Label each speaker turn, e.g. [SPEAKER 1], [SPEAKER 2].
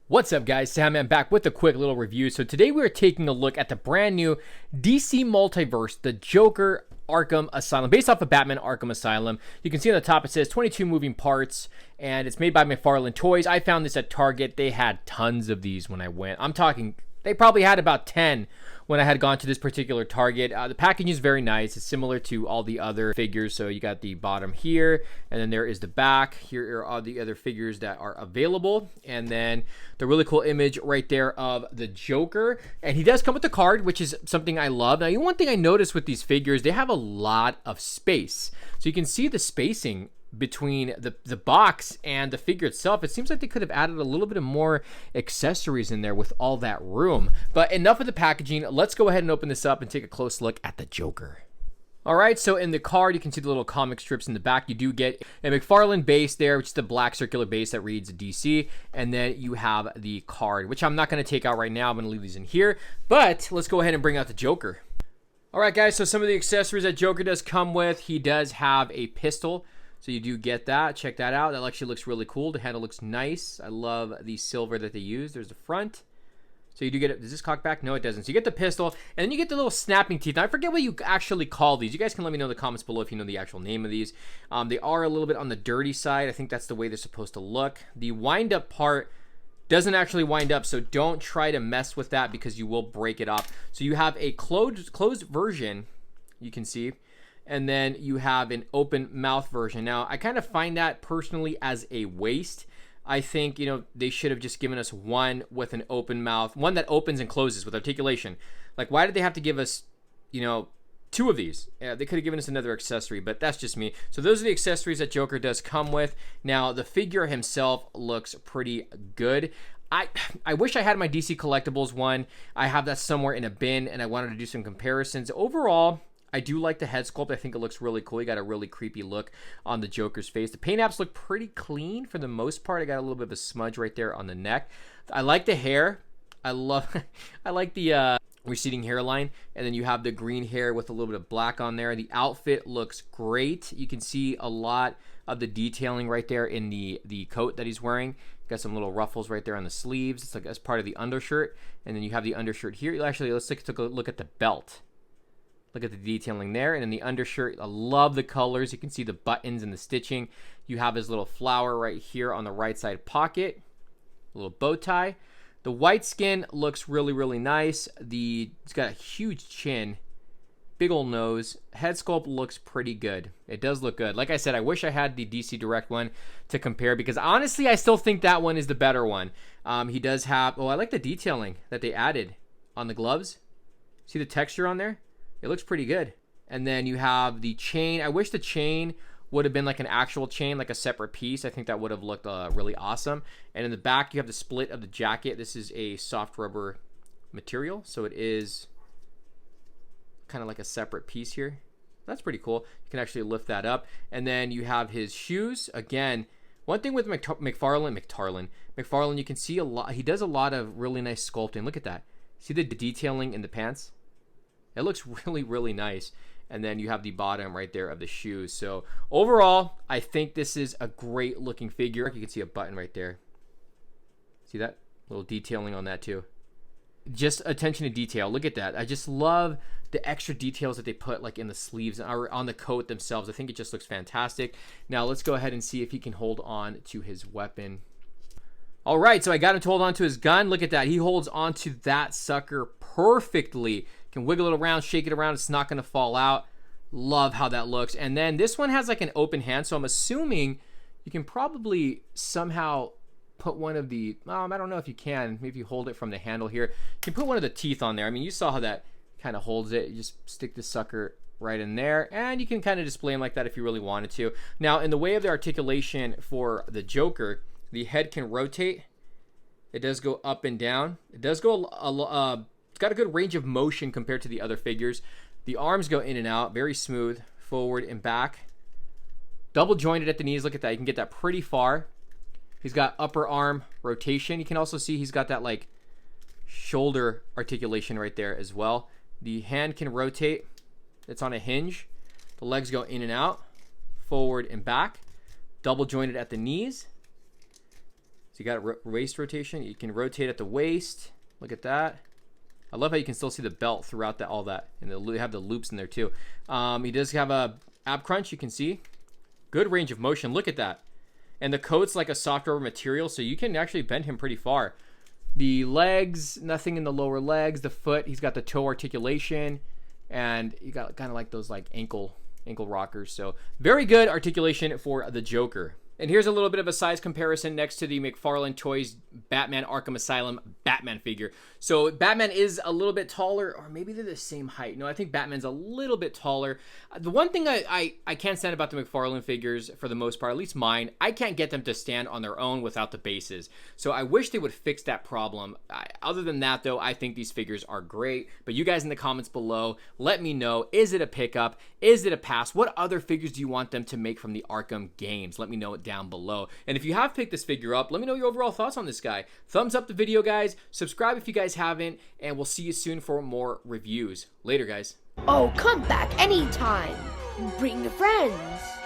[SPEAKER 1] What's up, guys? Cejaman back with a quick little review. So today we're taking a look at the brand new DC Multiverse, the Joker Arkham Asylum, based off of Batman Arkham Asylum. You can see on the top it says 22 moving parts, and it's made by Mcfarlane Toys. I found this at Target. They had tons of these when I went. I'm talking, they probably had about 10 when I had gone to this particular Target. The packaging is very nice. It's similar to all the other figures. So you got the bottom here, and then there is the back. Here are all the other figures that are available. And then the really cool image right there of the Joker. And he does come with a card, which is something I love. Now, one thing I noticed with these figures, they have a lot of space. So you can see the spacing between the box and the figure itself. It seems like they could have added a little bit of more accessories in there with all that room. But enough of the packaging. Let's go ahead and open this up and take a close look at the Joker. Alright, so in the card, you can see the little comic strips in the back. You do get a Mcfarlane base there, which is the black circular base that reads DC. And then you have the card, which I'm not going to take out right now. I'm going to leave these in here. But let's go ahead and bring out the Joker. Alright, guys, so some of the accessories that Joker does come with. He does have a pistol. So you do get that. Check that out. That actually looks really cool. The handle looks nice. I love the silver that they use. There's the front. So you do get it. Does this cock back? No, it doesn't. So you get the pistol, and then you get the little snapping teeth. Now, I forget what you actually call these. You guys can let me know in the comments below if you know the actual name of these. They are a little bit on the dirty side. I think that's the way they're supposed to look. The wind-up part doesn't actually wind up, so don't try to mess with that because you will break it off. So you have a closed version, you can see. And then you have an open mouth version. Now, I kind of find that personally as a waste. I think, they should have just given us one with an open mouth, one that opens and closes with articulation. Like, why did they have to give us, two of these? Yeah, they could have given us another accessory, but that's just me. So those are the accessories that Joker does come with. Now, the figure himself looks pretty good. I wish I had my DC Collectibles one. I have that somewhere in a bin, and I wanted to do some comparisons. Overall, I do like the head sculpt. I think it looks really cool. You got a really creepy look on the Joker's face. The paint apps look pretty clean for the most part. I got a little bit of a smudge right there on the neck. I like the hair. I like the receding hairline. And then you have the green hair with a little bit of black on there. The outfit looks great. You can see a lot of the detailing right there in the coat that he's wearing. Got some little ruffles right there on the sleeves. It's like as part of the undershirt. And then you have the undershirt here. Actually, let's take a look at the belt. Look at the detailing there. And in the undershirt, I love the colors. You can see the buttons and the stitching. You have his little flower right here on the right side pocket. A little bow tie. The white skin looks really, really nice. It's got a huge chin. Big old nose. Head sculpt looks pretty good. It does look good. Like I said, I wish I had the DC Direct one to compare because honestly, I still think that one is the better one. He does have... I like the detailing that they added on the gloves. See the texture on there? It looks pretty good. And then you have the chain. I wish the chain would have been like an actual chain, like a separate piece. I think that would have looked really awesome. And in the back, you have the split of the jacket. This is a soft rubber material, so it is kind of like a separate piece here. That's pretty cool. You can actually lift that up. And then you have his shoes. Again, one thing with Mcfarlane, you can see a lot. He does a lot of really nice sculpting. Look at that. See the detailing in the pants? It looks really, really nice. And then you have the bottom right there of the shoes. So overall, I think this is a great looking figure. You can see a button right there. See that? Little detailing on that too. Just attention to detail. Look at that. I just love the extra details that they put like in the sleeves or on the coat themselves. I think it just looks fantastic. Now let's go ahead and see if he can hold on to his weapon. All right, so I got him to hold on to his gun. Look at that. He holds on to that sucker perfectly. Can wiggle it around, shake it around. It's not going to fall out. Love how that looks. And then this one has like an open hand, so I'm assuming you can probably somehow put one of the... I don't know if you can. Maybe you hold it from the handle here. You can put one of the teeth on there. I mean, you saw how that kind of holds it. You just stick this sucker right in there, and you can kind of display him like that if you really wanted to. Now, in the way of the articulation for the Joker, the head can rotate. It does go up and down. It does go it's got a good range of motion compared to the other figures. The arms go in and out, very smooth, forward and back. Double jointed at the knees. Look at that. You can get that pretty far. He's got upper arm rotation. You can also see he's got that like shoulder articulation right there as well. The hand can rotate. It's on a hinge. The legs go in and out, forward and back. Double jointed at the knees. So you got waist rotation. You can rotate at the waist. Look at that. I love how you can still see the belt throughout all that. And they have the loops in there too. He does have a ab crunch, you can see. Good range of motion. Look at that. And the coat's like a soft rubber material, so you can actually bend him pretty far. The legs, nothing in the lower legs. The foot, he's got the toe articulation. And you got kind of like those like ankle rockers. So very good articulation for the Joker. And here's a little bit of a size comparison next to the Mcfarlane Toys Batman Arkham Asylum Batman figure. So Batman is a little bit taller, or maybe they're the same height. No, I think Batman's a little bit taller. The one thing I can't stand about the Mcfarlane figures, for the most part, at least mine, I can't get them to stand on their own without the bases. So I wish they would fix that problem. Other than that, though, I think these figures are great. But you guys in the comments below, let me know, is it a pickup? Is it a pass? What other figures do you want them to make from the Arkham games? Let me know it down below. And if you have picked this figure up, let me know your overall thoughts on this guy. Thumbs up the video, guys. Subscribe if you guys haven't, and we'll see you soon for more reviews. Later, guys.
[SPEAKER 2] Oh, come back anytime. Bring your friends.